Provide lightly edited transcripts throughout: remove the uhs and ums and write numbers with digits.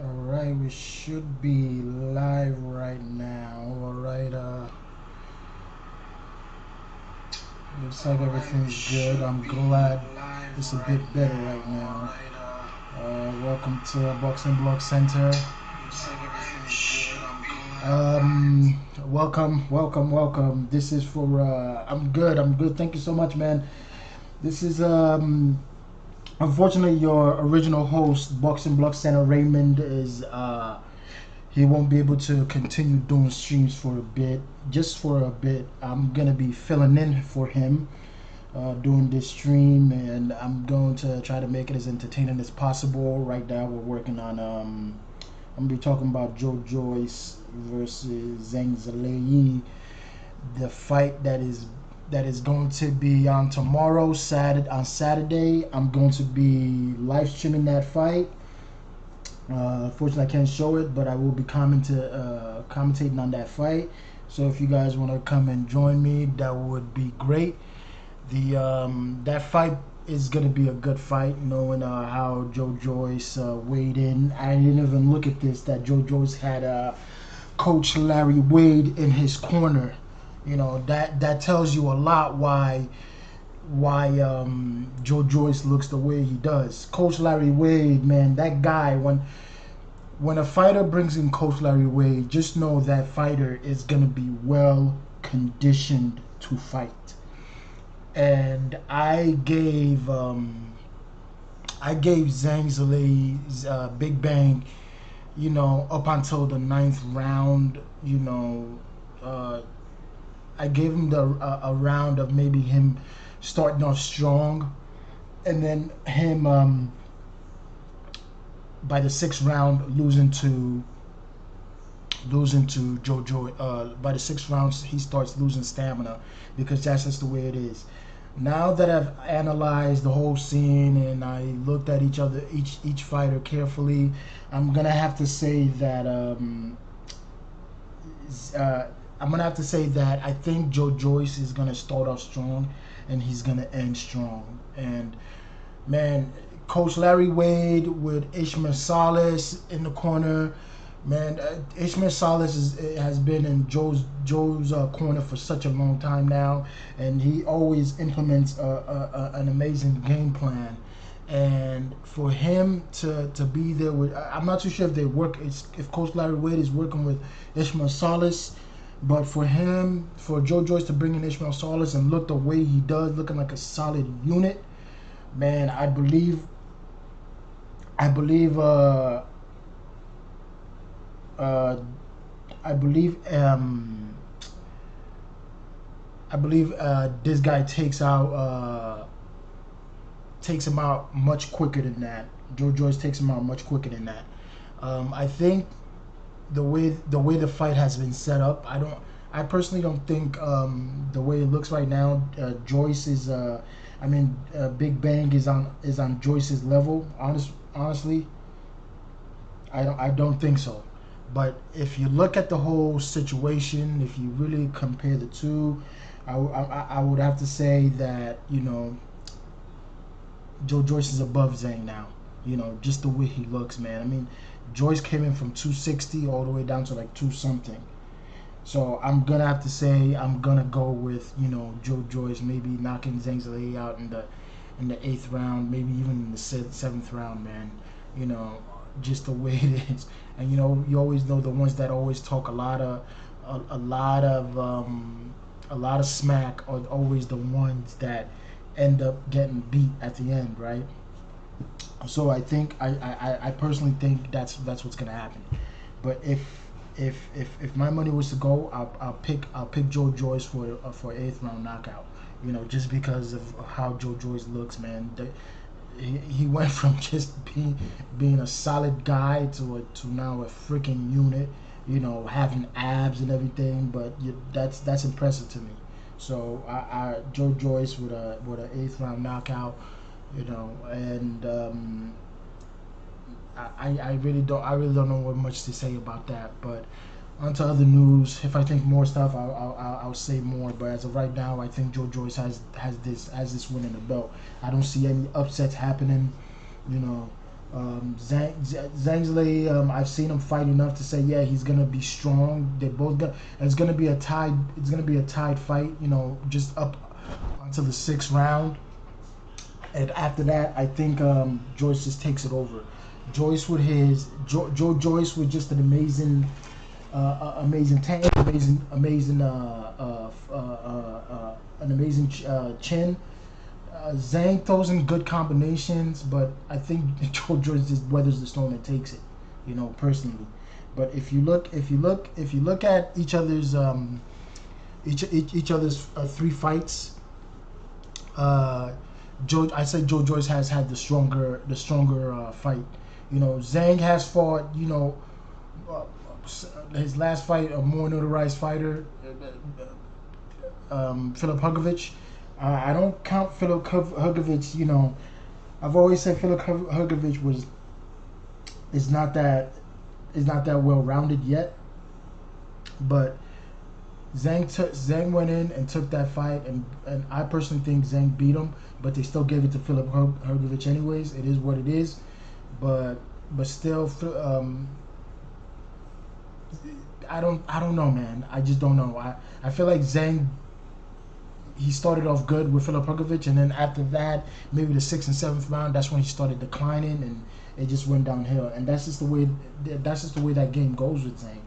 Alright, we should be live right now. Alright, looks like everything's good. I'm glad it's a bit better right now. Welcome to Boxing Block Center. Welcome. This is for, I'm good. Thank you so much, man. This is, unfortunately, your original host, Boxing Block Center, Raymond, is, he won't be able to continue doing streams for a bit. Just for a bit, I'm gonna be filling in for him, doing this stream, and I'm going to try to make it as entertaining as possible. Right now, we're working on. I'm gonna be talking about Joyce versus Zhang Zhalayi, the fight that is going to be on tomorrow, Saturday. I'm going to be live streaming that fight. Fortunately, I can't show it, but I will be commentating on that fight. So if you guys want to come and join me, that would be great. That fight is gonna be a good fight, knowing how Joyce weighed in. I didn't even look at this. That Joyce had Coach Larry Wade in his corner. You know that tells you a lot why Joyce looks the way he does. Coach Larry Wade, man, that guy, when a fighter brings in Coach Larry Wade, just know that fighter is gonna be well conditioned to fight. And I gave Zhang Zhalayi's Big Bang, up until the ninth round. I gave him a round of maybe him starting off strong, and then him by the sixth round losing to Joyce. By the sixth round, he starts losing stamina, because that's just the way it is. Now that I've analyzed the whole scene and I looked at each fighter carefully, I'm gonna have to say that I think Joyce is gonna start off strong and he's gonna end strong. And man, Coach Larry Wade with Ishmael Salas in the corner. Man, Ishmael Salas has been in Joe's corner for such a long time now, and he always implements an amazing game plan. And for him to be there with, I'm not too sure if if Coach Larry Wade is working with Ishmael Salas, but for Joyce to bring in Ishmael Salas and look the way he does, looking like a solid unit, man, I believe. I believe this guy takes him out much quicker than that. Joyce takes him out much quicker than that. I think the way the fight has been set up, I personally don't think the way it looks right now, Joyce is Big Bang is on Joyce's level. Honestly, I don't think so. But if you look at the whole situation, if you really compare the two, I would have to say that Joyce is above Zhang now. Just the way he looks, man. I mean, Joyce came in from 260 all the way down to like 2 something. So I'm gonna have to say I'm gonna go with Joyce maybe knocking Zhang Zhalayi out in the 8th round, maybe even in the 7th round, man. Just the way it is. And you always know the ones that always talk a lot of smack are always the ones that end up getting beat at the end, right? So I think I personally think that's what's gonna happen. But if my money was to go, I'll pick Joyce for 8th round knockout. Just because of how Joyce looks, man. He went from just being a solid guy to now a freaking unit, having abs and everything. But that's impressive to me. So Joyce with a 8th round knockout, and I really don't know what much to say about that. But on to other news. If I think more stuff, I'll say more. But as of right now, I think Joyce has this win in the belt. I don't see any upsets happening. Zhang's I've seen him fight enough to say, yeah, he's gonna be strong. They both got. It's gonna be a tied. It's gonna be a tied fight. You know, just up until the 6th round. And after that, I think Joyce just takes it over. Joyce with his Joyce with just an amazing tank, an amazing chin. Zhang throws in good combinations, but I think Joyce just weathers the storm and takes it. You know, personally. But if you look at each other's each other's 3 fights, I say Joe Joyce has had the stronger fight. You know, Zhang has fought. You know, his last fight, a more notarized fighter, Philip Hugovich. I don't count Philip Hugovich. You know, I've always said Philip Hugovich is not that well rounded yet, but Zhang went in and took that fight, and I personally think Zhang beat him, but they still gave it to Philip Hugovich anyways. It is what it is, but still, I don't know, man. I just don't know. I feel like Zhang, he started off good with Philip Hugovich, and then after that, maybe the 6th and 7th round, that's when he started declining, and it just went downhill. And that's just the way that game goes with Zhang.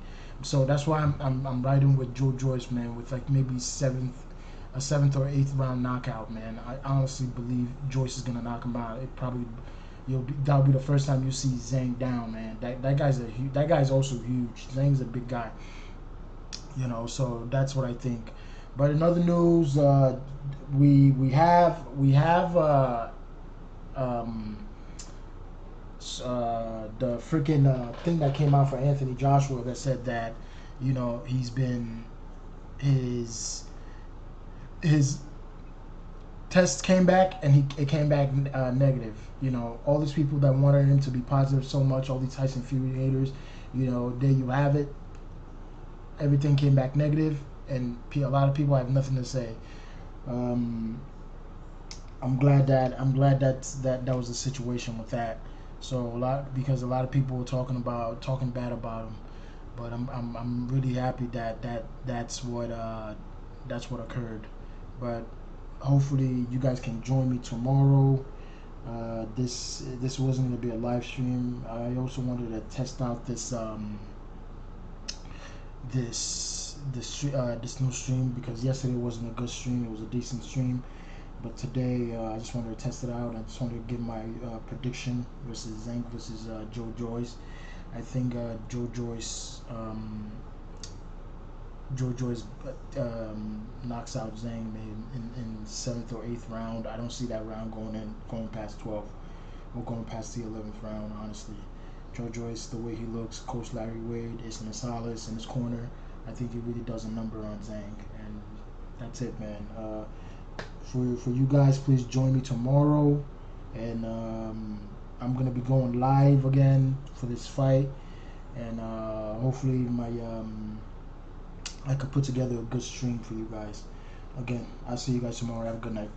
So that's why I'm riding with Joe Joyce, man, with like maybe a 7th or 8th round knockout, man. I honestly believe Joyce is gonna knock him out. That'll be the first time you see Zhang down, man. That guy's also huge. Zhang's a big guy, you know. So that's what I think. But in other news, we have the freaking thing that came out for Anthony Joshua that said that, you know, he's been his test came back and it came back negative. You know, all these people that wanted him to be positive so much, all these Tyson Fury haters, you know, there you have it. Everything came back negative, and a lot of people have nothing to say. I'm glad that was the situation with that. So because a lot of people were talking bad about him, but I'm really happy that's what occurred. But hopefully you guys can join me tomorrow. This wasn't going to be a live stream. I also wanted to test out this new stream, because yesterday wasn't a good stream. It was a decent stream, but today I just wanted to test it out. I just wanted to give my prediction versus Zhang versus Joe Joyce. I think Joe Joyce knocks out Zhang in 7th or 8th round. I don't see that round going past 12 or going past the 11th round, honestly. Joe Joyce, the way he looks, Coach Larry Wade, Islam Salas in his corner, I think he really does a number on Zhang. And that's it, man. For you guys, please join me tomorrow, and I'm gonna be going live again for this fight, and hopefully I could put together a good stream for you guys. Again, I'll see you guys tomorrow. Have a good night.